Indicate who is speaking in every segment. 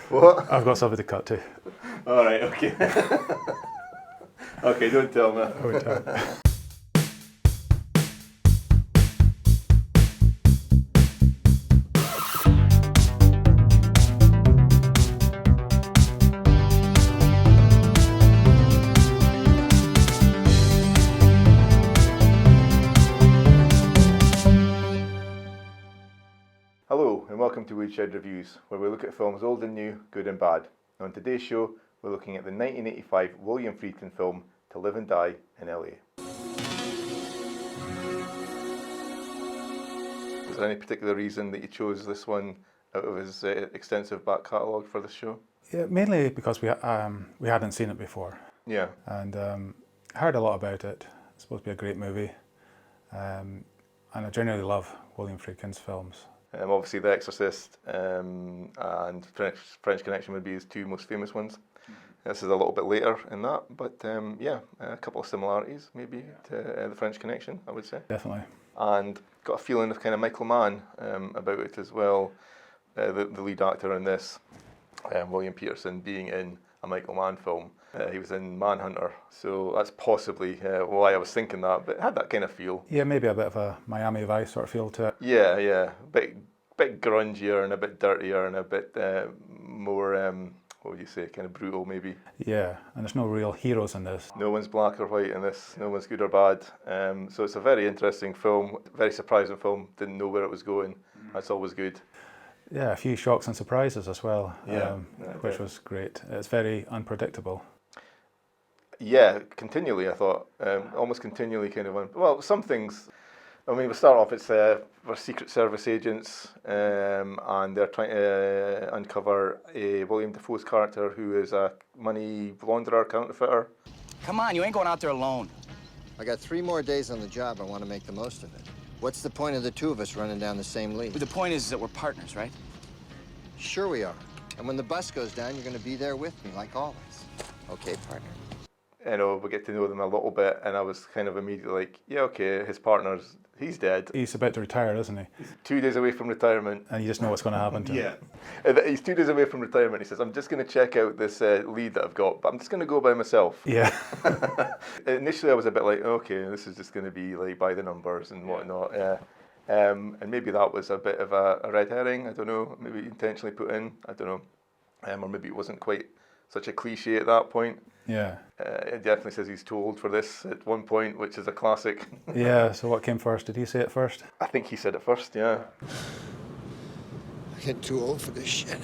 Speaker 1: What?
Speaker 2: I've got something to cut to.
Speaker 1: All right, okay. Okay, don't tell me.
Speaker 2: I won't tell.
Speaker 1: Hello, and welcome to Woodshed Reviews, where we look at films old and new, good and bad. On today's show, we're looking at the 1985 William Friedkin film, To Live and Die in LA. Was there any particular reason that you chose this one out of his extensive back catalogue for this show?
Speaker 2: Yeah, mainly because we hadn't seen it before,
Speaker 1: Yeah.
Speaker 2: and heard a lot about it. It's supposed to be a great movie, and I generally love William Friedkin's films.
Speaker 1: Obviously, The Exorcist and French Connection would be his two most famous ones. This is a little bit later in that, but yeah, a couple of similarities maybe to The French Connection, I would say.
Speaker 2: Definitely.
Speaker 1: And got a feeling of kind of Michael Mann about it as well. The lead actor in this, William Peterson, being in a Michael Mann film. He was in Manhunter, so that's possibly why I was thinking that, but it had that kind of feel.
Speaker 2: Yeah, maybe a bit of a Miami Vice sort of feel to it.
Speaker 1: Yeah, bit grungier and a bit dirtier and a bit more, what would you say, kind of brutal maybe.
Speaker 2: Yeah, and there's no real heroes in this.
Speaker 1: No one's black or white in this, no one's good or bad. So it's a very interesting film, very surprising film, didn't know where it was going. That's always good.
Speaker 2: Yeah, a few shocks and surprises as well, which
Speaker 1: yeah.
Speaker 2: was great. It's very unpredictable.
Speaker 1: Yeah, continually I thought, almost continually kind of, well, some things, I mean, we start off, it's we're Secret Service agents, and they're trying to uncover a William Dafoe's character who is a money launderer, counterfeiter.
Speaker 3: Come on, you ain't going out there alone.
Speaker 4: I got 3 more days on the job. I want to make the most of it. What's the point of the two of us running down the same lead?
Speaker 3: But the point is that we're partners, right?
Speaker 4: Sure we are. And when the bus goes down, you're going to be there with me, like always. Okay, partner.
Speaker 1: You know, we get to know them a little bit, and I was kind of immediately like, yeah, okay, his partner's, he's dead.
Speaker 2: He's about to retire, isn't he?
Speaker 1: He's 2 days away from retirement.
Speaker 2: And you just know what's going to happen to him.
Speaker 1: Yeah. He's 2 days away from retirement. He says, I'm just going to check out this lead that I've got, but I'm just going to go by myself.
Speaker 2: Yeah.
Speaker 1: Initially, I was a bit like, okay, this is just going to be like by the numbers and whatnot. And maybe that was a bit of a red herring. I don't know. Maybe intentionally put in. I don't know. Or maybe it wasn't quite such a cliche at that point.
Speaker 2: Yeah.
Speaker 1: It definitely says he's too old for this at one point, which is a classic.
Speaker 2: Yeah, so what came first? Did he say it first?
Speaker 1: I think he said it first, yeah.
Speaker 4: I get too old for this shit.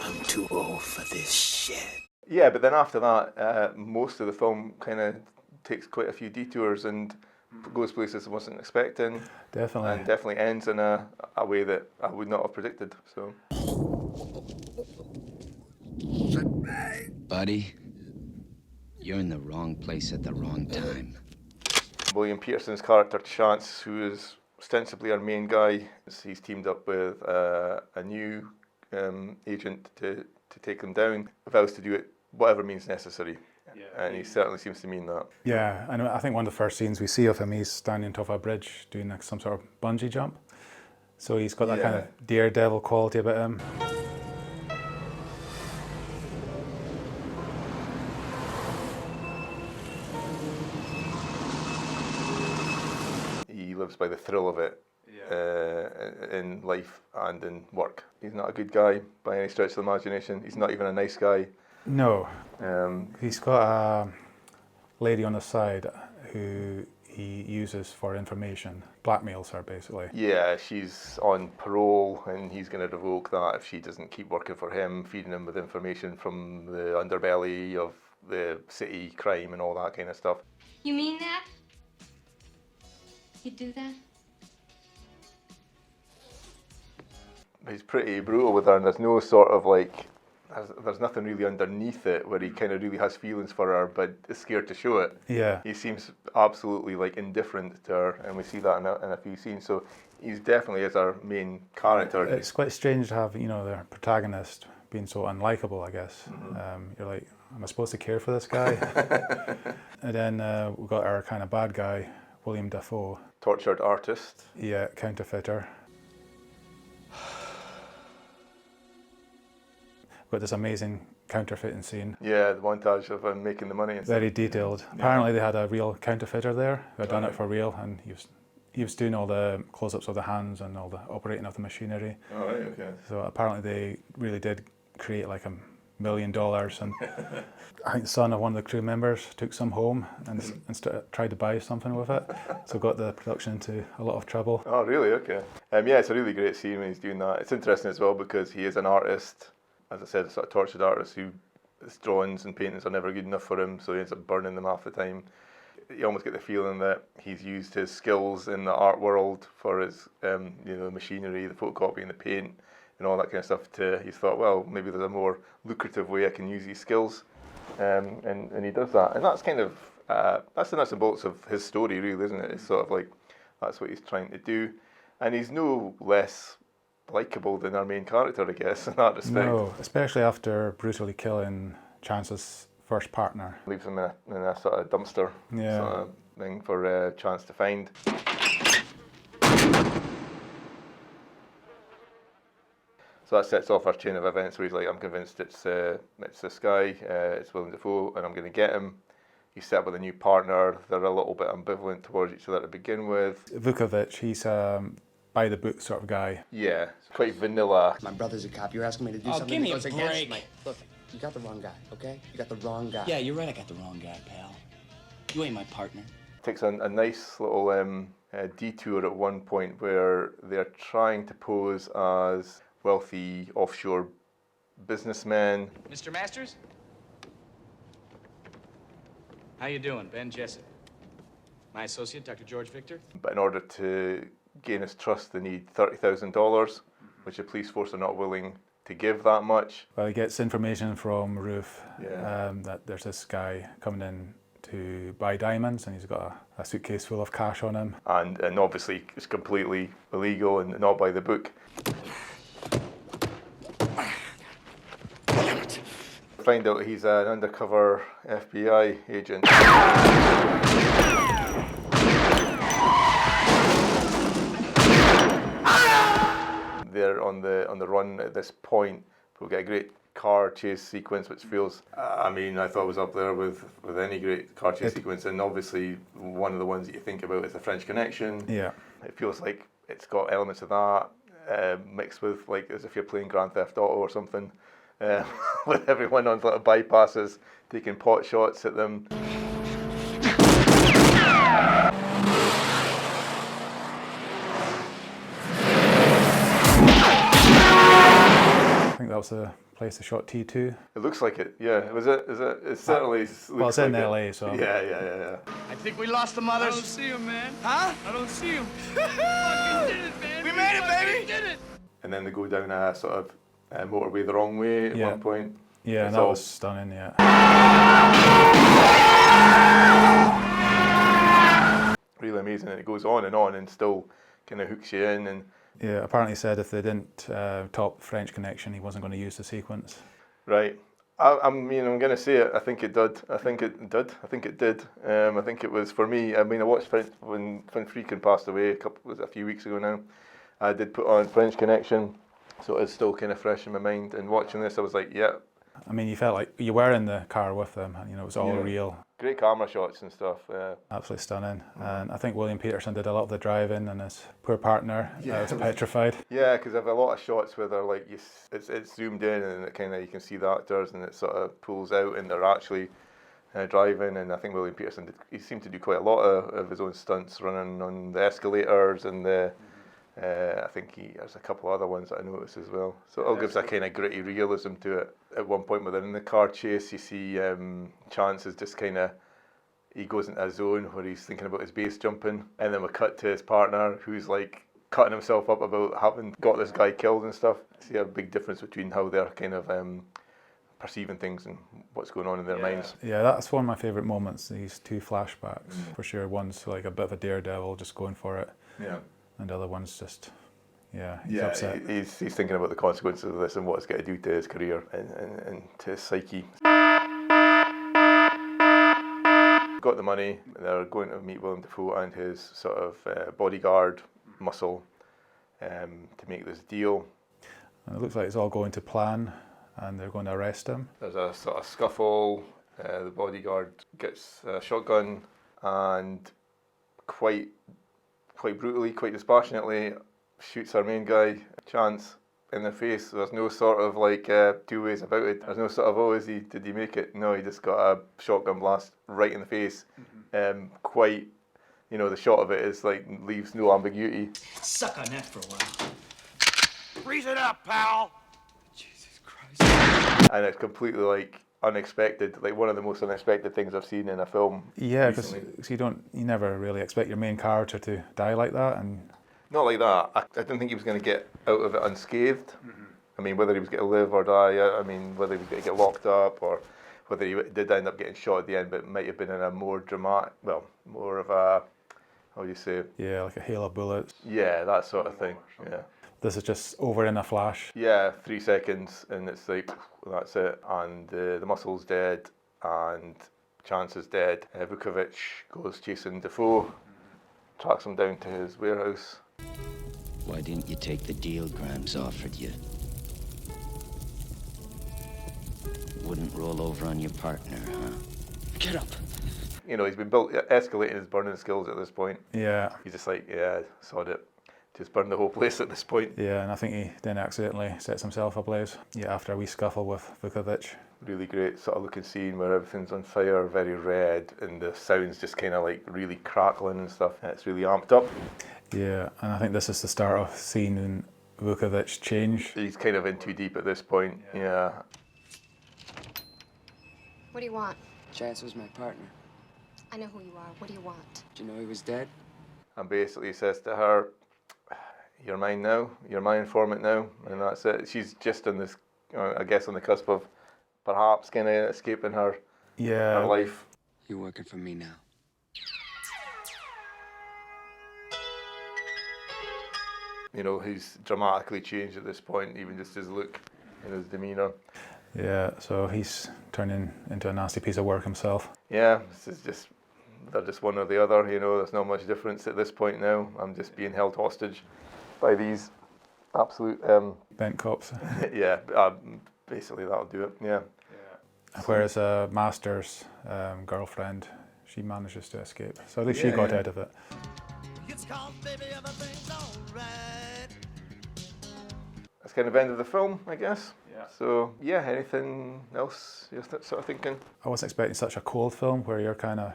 Speaker 3: I'm too old for this shit.
Speaker 1: Yeah, but then after that, most of the film kind of takes quite a few detours and goes places I wasn't expecting.
Speaker 2: Definitely.
Speaker 1: And definitely ends in a way that I would not have predicted. So,
Speaker 3: Buddy, you're in the wrong place at the wrong time.
Speaker 1: William Peterson's character Chance, who is ostensibly our main guy, he's teamed up with a new agent to take them down. Vows to do it whatever means necessary. And he certainly seems to mean that.
Speaker 2: Yeah, and I think one of the first scenes we see of him, he's standing on top of a bridge doing like some sort of bungee jump. So he's got that kind of daredevil quality about him.
Speaker 1: He lives by the thrill of it in life and in work. He's not a good guy by any stretch of the imagination. He's not even a nice guy.
Speaker 2: No. He's got a lady on the side who he uses for information, blackmails her basically.
Speaker 1: Yeah, she's on parole and he's going to revoke that if she doesn't keep working for him, feeding him with information from the underbelly of the city crime and all that kind of stuff.
Speaker 5: You mean that? You do that?
Speaker 1: He's pretty brutal with her, and there's no sort of like, there's nothing really underneath it where he kind of really has feelings for her but is scared to show it.
Speaker 2: Yeah.
Speaker 1: He seems absolutely like indifferent to her, and we see that in a few scenes. So he's definitely is our main character.
Speaker 2: It's quite strange to have, the protagonist being so unlikable, I guess. You're like, am I supposed to care for this guy? And then we've got our kind of bad guy, William Dafoe.
Speaker 1: Tortured artist.
Speaker 2: Yeah, counterfeiter. got this amazing counterfeiting scene.
Speaker 1: Yeah, the montage of him making the money and stuff.
Speaker 2: Very detailed. Apparently they had a real counterfeiter there who had done it for real, and he was doing all the close-ups of the hands and all the operating of the machinery.
Speaker 1: Oh, right, okay.
Speaker 2: So apparently they really did create like $1 million, and I think the son of one of the crew members took some home and tried to buy something with it, so got the production into a lot of trouble.
Speaker 1: Oh, really? Okay. Yeah, it's a really great scene when he's doing that. It's interesting as well because he is an artist, as I said, a sort of tortured artist who his drawings and paintings are never good enough for him, so he ends up burning them half the time. You almost get the feeling that he's used his skills in the art world for his, the machinery, the photocopying, the paint, and all that kind of stuff. He's thought, well, maybe there's a more lucrative way I can use these skills, and he does that. And that's kind of that's the nuts and bolts of his story, really, isn't it? It's sort of like that's what he's trying to do, and he's no less likeable than our main character, I guess, in that respect.
Speaker 2: No, especially after brutally killing Chance's first partner.
Speaker 1: Leaves him in a sort of dumpster sort of thing for Chance to find. So that sets off our chain of events where he's like, I'm convinced it's this guy, it's William Dafoe, and I'm going to get him. He's set up with a new partner. They're a little bit ambivalent towards each other to begin with.
Speaker 2: Vukovic, he's by the book sort of guy.
Speaker 1: Yeah, it's quite vanilla.
Speaker 5: My brother's a cop. You're asking me to do something
Speaker 6: give me
Speaker 5: that
Speaker 6: a
Speaker 5: goes against
Speaker 6: break.
Speaker 5: my... Look, you got the wrong guy, okay? You got the wrong guy.
Speaker 6: Yeah, you're right, I got the wrong guy, pal. You ain't my partner.
Speaker 1: Takes a nice little detour at one point where they're trying to pose as wealthy offshore businessmen.
Speaker 7: Mr. Masters? How you doing? Ben Jessup. My associate, Dr. George Victor.
Speaker 1: But in order to gain his trust, they need $30,000, which the police force are not willing to give that much.
Speaker 2: Well, he gets information from Ruth
Speaker 1: Yeah.
Speaker 2: that there's this guy coming in to buy diamonds, and he's got a suitcase full of cash on him.
Speaker 1: And obviously it's completely illegal and not by the book. Find out he's an undercover FBI agent. They're on the run at this point. We'll get a great car chase sequence, which feels, I thought was up there with any great car chase sequence, and obviously one of the ones that you think about is the French Connection.
Speaker 2: Yeah.
Speaker 1: It feels like it's got elements of that mixed with like as if you're playing Grand Theft Auto or something, with everyone on little bypasses taking pot shots at them.
Speaker 2: I think that was the place they shot T2.
Speaker 1: It looks like it, yeah. Was it? Is it? It certainly looks
Speaker 2: Well, it's in
Speaker 1: like
Speaker 2: LA, so.
Speaker 1: Yeah.
Speaker 7: I think we lost the mothers.
Speaker 8: I don't see him, man.
Speaker 7: Huh?
Speaker 8: I don't see him.
Speaker 7: Fucking did it, man. We made it, baby. Did it.
Speaker 1: And then they go down a sort of motorway the wrong way at
Speaker 2: Yeah.
Speaker 1: one point.
Speaker 2: Yeah,
Speaker 1: It's
Speaker 2: and that
Speaker 1: all-
Speaker 2: was stunning, yeah.
Speaker 1: Really amazing, and it goes on and still kind of hooks you in. And
Speaker 2: Yeah, apparently said if they didn't top French Connection, he wasn't going to use the sequence.
Speaker 1: right, I'm going to say it. I think it did. I think it did. I think it was for me. I watched when Friedkin passed away a few weeks ago now. I did put on French Connection, so it's still kind of fresh in my mind. And watching this, I was like, yeah.
Speaker 2: You felt like you were in the car with them, and it was all
Speaker 1: Yeah.
Speaker 2: real.
Speaker 1: Great camera shots and stuff.
Speaker 2: Absolutely stunning. And I think William Peterson did a lot of the driving, and his poor partner was petrified.
Speaker 1: Yeah, because I have a lot of shots where they're like, it's zoomed in and it kind of you can see the actors and it sort of pulls out and they're actually driving. And I think William Peterson he seemed to do quite a lot of his own stunts, running on the escalators and the. I think there's a couple other ones that I noticed as well. So it all gives a kind of gritty realism to it. At one point within the car chase, you see Chance is just kind of, he goes into a zone where he's thinking about his base jumping, and then we cut to his partner who's like cutting himself up about having got this guy killed and stuff. See a big difference between how they're kind of perceiving things and what's going on in their minds.
Speaker 2: Yeah, that's one of my favourite moments, these two flashbacks, for sure. One's like a bit of a daredevil, just going for it.
Speaker 1: Yeah.
Speaker 2: And the other one's just, he's upset.
Speaker 1: He's thinking about the consequences of this and what it's going to do to his career and to his psyche. Got the money, they're going to meet William Dafoe and his sort of bodyguard muscle to make this deal.
Speaker 2: And it looks like it's all going to plan. and they're going to arrest him.
Speaker 1: There's a sort of scuffle. The bodyguard gets a shotgun and quite brutally, quite dispassionately shoots our main guy, Chance, in the face. There's no sort of like two ways about it. There's no sort of, did he make it? No, he just got a shotgun blast right in the face. Quite, the shot of it is like leaves no ambiguity.
Speaker 6: Suck on that for a while.
Speaker 8: Freeze it up, pal!
Speaker 6: Jesus Christ.
Speaker 1: And it's completely like unexpected, like one of the most unexpected things I've seen in a film.
Speaker 2: Yeah, because
Speaker 1: recently.
Speaker 2: you never really expect your main character to die like that, and
Speaker 1: Not like that. I didn't think he was going to get out of it unscathed. I mean, whether he was going to live or die, I mean, whether he was going to get locked up or whether he did end up getting shot at the end, but it might have been in a more dramatic, more of a, how do you say?
Speaker 2: yeah, like a hail of bullets.
Speaker 1: Yeah, that sort of thing. Yeah.
Speaker 2: This is just over in a flash.
Speaker 1: Yeah, 3 seconds, and it's like, that's it. And the muscle's dead, and Chance is dead. Vukovic goes chasing Defoe, tracks him down to his warehouse.
Speaker 3: Why didn't you take the deal Grimes offered you? Wouldn't roll over on your partner, huh?
Speaker 6: Get up.
Speaker 1: He's been escalating his burning skills at this point.
Speaker 2: Yeah,
Speaker 1: He's just like, yeah, sod it. Just burn the whole place at this point.
Speaker 2: yeah, and I think he then accidentally sets himself ablaze. Yeah, after a wee scuffle with Vukovic.
Speaker 1: Really great sort of looking scene where everything's on fire, very red, and the sound's just kind of like really crackling and stuff. And it's really amped up.
Speaker 2: Yeah, and I think this is the start of seeing Vukovic change.
Speaker 1: He's kind of in too deep at this point. Yeah.
Speaker 9: What do you want?
Speaker 5: Chance was my partner.
Speaker 9: I know who you are. What do you want?
Speaker 5: Did you know he was dead?
Speaker 1: And basically he says to her, "You're mine now. You're my informant now," and that's it. She's just on this, I guess, on the cusp of perhaps kind of escaping her life.
Speaker 5: You're working for me now.
Speaker 1: He's dramatically changed at this point, even just his look and his demeanour.
Speaker 2: Yeah, so he's turning into a nasty piece of work himself.
Speaker 1: Yeah, they're just one or the other, there's not much difference at this point now. I'm just being held hostage by these absolute...
Speaker 2: Bent cops.
Speaker 1: yeah, basically that'll do it, yeah.
Speaker 2: Whereas Master's girlfriend, she manages to escape. So at least she got out of it.
Speaker 1: That's kind of end of the film, I guess. Yeah. So, yeah, anything else you're sort of thinking?
Speaker 2: I wasn't expecting such a cold film where you're kind of,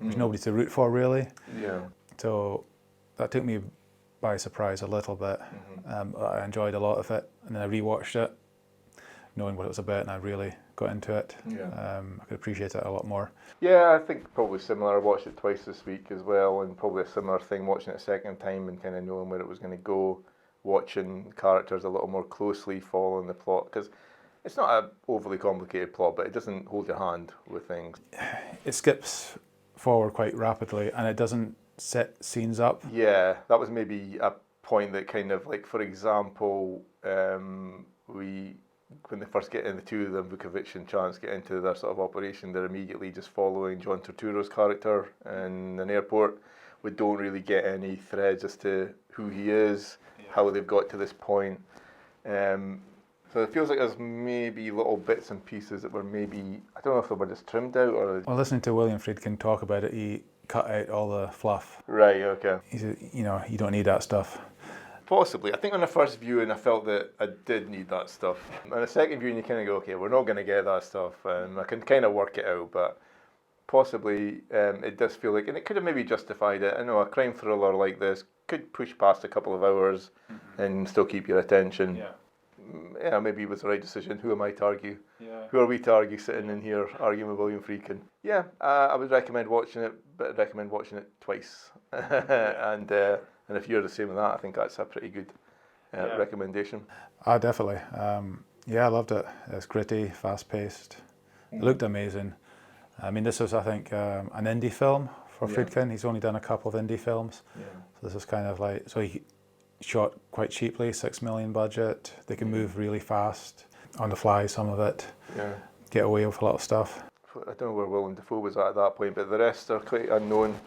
Speaker 2: there's nobody to root for really.
Speaker 1: Yeah.
Speaker 2: So that took me by surprise a little bit. I enjoyed a lot of it, and then I rewatched it, knowing what it was about, and I really got into it.
Speaker 1: Yeah.
Speaker 2: I could appreciate it a lot more.
Speaker 1: Yeah, I think probably similar. I watched it twice this week as well, and probably a similar thing, watching it a second time and kind of knowing where it was going to go, watching characters a little more closely, following the plot, because it's not an overly complicated plot, but it doesn't hold your hand with things.
Speaker 2: It skips forward quite rapidly, and it doesn't set scenes up.
Speaker 1: Yeah, that was maybe a point that kind of, like, for example, when they first get in, the two of them, Vukovic and Chance, get into their sort of operation, they're immediately just following John Turturro's character in an airport. We don't really get any threads as to who he is, how they've got to this point. So it feels like there's maybe little bits and pieces that were maybe, I don't know if they were just trimmed out or...
Speaker 2: Well, listening to William Friedkin talk about it, he cut out all the fluff.
Speaker 1: Right, okay.
Speaker 2: He said, you don't need that stuff.
Speaker 1: Possibly. I think on the first viewing I felt that I did need that stuff. On the second viewing you kind of go, okay, we're not going to get that stuff, and I can kind of work it out, but possibly it does feel like, and it could have maybe justified it. I know a crime thriller like this could push past a couple of hours and still keep your attention. Yeah, maybe it was the right decision. Who am I to argue? Who are we to argue sitting in here arguing with William Friedkin? Yeah, I would recommend watching it, but I'd recommend watching it twice. And if you're the same with that, I think that's a pretty good recommendation.
Speaker 2: Definitely. I loved it. It's gritty, fast-paced. It looked amazing. I mean, this was, I think, an indie film for Friedkin. He's only done a couple of indie films. So this is kind of like, so he shot quite cheaply, $6 million budget. They can move really fast, on the fly, some of it. Get away with a lot of stuff.
Speaker 1: I don't know where Willem Dafoe was at that point, but the rest are quite unknown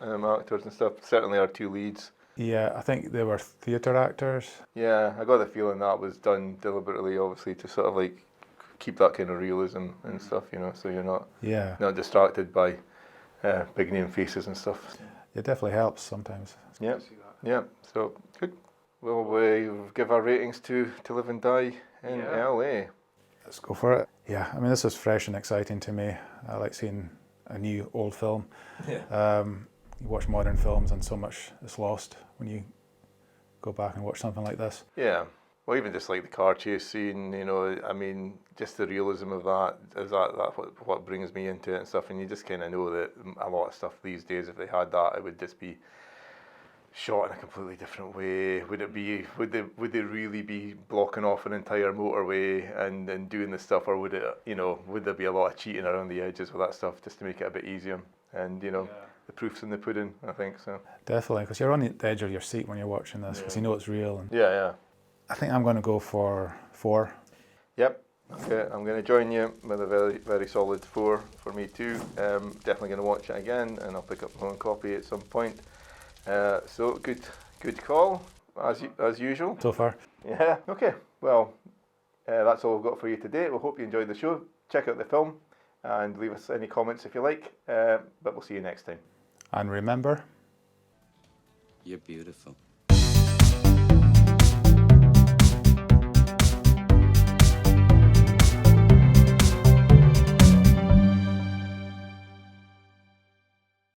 Speaker 1: actors and stuff. Certainly our two leads.
Speaker 2: Yeah, I think they were theatre actors.
Speaker 1: Yeah, I got the feeling that was done deliberately, obviously, to sort of like keep that kind of realism and stuff, you know, so you're not distracted by big name faces and stuff.
Speaker 2: It definitely helps sometimes.
Speaker 1: Yeah, yeah. So good. Well, we give our ratings to Live and Die in LA.
Speaker 2: Let's go for it. Yeah, I mean, this is fresh and exciting to me. I like seeing a new old film. Yeah. You watch modern films and so much is lost when you go back and watch something like this.
Speaker 1: Yeah. Well, even just like the car chase scene, you know, I mean, just the realism of that, is that what brings me into it and stuff. And you just kind of know that a lot of stuff these days, if they had that, it would just be shot in a completely different way. Would they really be blocking off an entire motorway and doing this stuff, or would it, you know, would there be a lot of cheating around the edges with that stuff just to make it a bit easier? And you know, the proof's in the pudding, I think so.
Speaker 2: Definitely, because you're on the edge of your seat when you're watching this, because you know it's real. And
Speaker 1: yeah.
Speaker 2: I think I'm going to go for 4.
Speaker 1: Yep. Okay, I'm going to join you with a very, very solid 4 for me too. Definitely going to watch it again, and I'll pick up my own copy at some point. So good call as usual.
Speaker 2: So far.
Speaker 1: Yeah. Okay. Well, that's all we've got for you today. We hope you enjoyed the show. Check out the film and leave us any comments if you like. But we'll see you next time.
Speaker 2: And remember,
Speaker 3: You're beautiful.